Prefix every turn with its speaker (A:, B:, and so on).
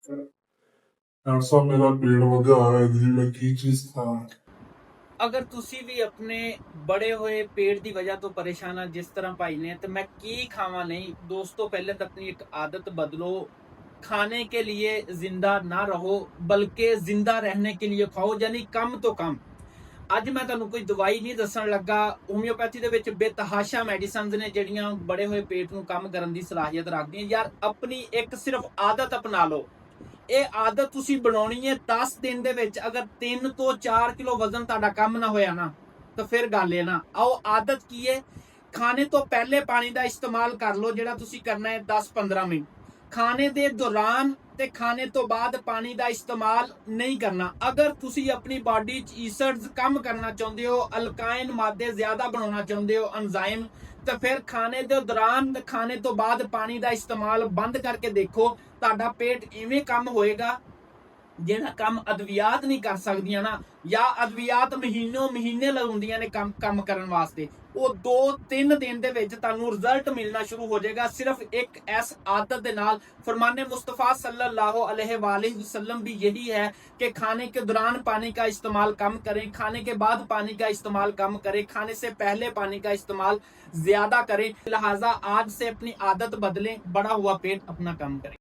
A: Doctor ਸਾਹਿਬ ਮੇਰਾ ਪੇਟ ਵਧਿਆ ਹੋਇਆ ਜੀ, ਮੈਂ ਕੀ ਚੀਜ਼ ਖਾਵਾਂ?
B: ਅਗਰ ਤੁਸੀਂ ਵੀ ਆਪਣੇ ਬੜੇ ਹੋਏ ਪੇਟ ਦੀ ਵਜ੍ਹਾ ਤੋਂ ਪਰੇਸ਼ਾਨ ਆ ਜਿਸ ਤਰ੍ਹਾਂ ਭਾਈ ਨੇ, ਤੇ ਮੈਂ ਕੀ ਖਾਵਾਂ ਨਹੀਂ ਦੋस्तों, पहले तो अपनी एक आदत बदलो। खाने के लिए जिंदा ना रहो, बल्कि जिंदा रहने के लिए खाओ, यानी कम तो कम। ਅੱਜ ਮੈਂ ਤੁਹਾਨੂੰ ਕੋਈ ਦਵਾਈ ਨਹੀਂ ਦੱਸਣ ਲੱਗਾ। ਹੋਮਿਓਪੈਥੀ ਦੇ ਵਿੱਚ ਬੇਤਹਾਸ਼ਾ ਮੈਡੀਸਿਨਸ ਨੇ ਜਿਹੜੀਆਂ ਬੜੇ ਹੋਏ ਪੇਟ ਨੂੰ ਕੰਮ ਕਰਨ ਦੀ ਸਲਾਹੀਅਤ ਰੱਖਦੀਆਂ। ਯਾਰ ਆਪਣੀ ਇੱਕ ਸਿਰਫ ਆਦਤ ਅਪਣਾ ਲਓ। ਇਹ ਆਦਤ ਤੁਸੀਂ ਬਣਾਉਣੀ ਹੈ 10 ਦਿਨ ਦੇ ਵਿੱਚ। ਅਗਰ 3 ਤੋਂ 4 ਕਿਲੋ ਵਜ਼ਨ ਤੁਹਾਡਾ ਕੰਮ ਨਾ ਹੋਇਆ ਨਾ, ਤਾਂ ਫਿਰ ਗੱਲ ਹੈ ਨਾ। ਆਓ ਆਦਤ ਕੀ ਹੈ? ਖਾਣੇ ਤੋਂ ਪਹਿਲੇ ਪਾਣੀ ਦਾ ਇਸਤੇਮਾਲ ਕਰ ਲਓ, ਜਿਹੜਾ ਤੁਸੀਂ ਕਰਨਾ ਹੈ 10-15 ਮਿੰਟ। ਖਾਣੇ ਦੇ ਦੌਰਾਨ ਤੇ ਖਾਣੇ ਤੋਂ ਬਾਅਦ ਪਾਣੀ ਦਾ ਇਸਤੇਮਾਲ ਨਹੀਂ ਕਰਨਾ। ਅਗਰ ਤੁਸੀਂ ਆਪਣੀ ਬਾਡੀ 'ਚ ਈਸਡਸ ਕੰਮ ਕਰਨਾ ਚਾਹੁੰਦੇ ਹੋ, ਅਲਕਾਇਨ ਮਾਦੇ ਜ਼ਿਆਦਾ ਬਣਾਉਣਾ ਚਾਹੁੰਦੇ ਹੋ, ਐਂਜ਼ਾਈਮ, ਤਾਂ ਫਿਰ ਖਾਣੇ ਦੇ ਦੌਰਾਨ ਤੇ ਖਾਣੇ ਤੋਂ ਬਾਅਦ ਪਾਣੀ ਦਾ ਇਸਤੇਮਾਲ ਬੰਦ ਕਰਕੇ ਦੇਖੋ। ਤੁਹਾਡਾ ਪੇਟ ਇਵੇਂ ਕੰਮ ਹੋਏਗਾ ਜਿਹੜਾ ਕੰਮ ਅਦਵਿਆਤ ਨਹੀਂ ਕਰ ਸਕਦੀਆਂ ਨਾ, ਜਾਂ ਅਦਵਿਆਤ ਮਹੀਨੇ ਲਾਉਂਦੀਆਂ ਨੇ ਕੰਮ ਕਰਨ ਵਾਸਤੇ, ਉਹ 2-3 ਦਿਨ ਦੇ ਵਿੱਚ ਤੁਹਾਨੂੰ ਰਿਜ਼ਲਟ ਮਿਲਣਾ ਸ਼ੁਰੂ ਹੋ ਜਾਏਗਾ, ਸਿਰਫ ਇੱਕ ਇਸ आदत के नाल। फरमाने मुस्तफ़ा सल्लल्लाहु अलैहि वसल्लम भी यही है कि खाने के दौरान पानी का इस्तेमाल कम करें, खाने के बाद पानी का इस्तेमाल कम करें, खाने से पहले पानी का इस्तेमाल ज्यादा करें। लिहाजा आज से अपनी आदत बदलें, बड़ा हुआ पेट अपना कम करें।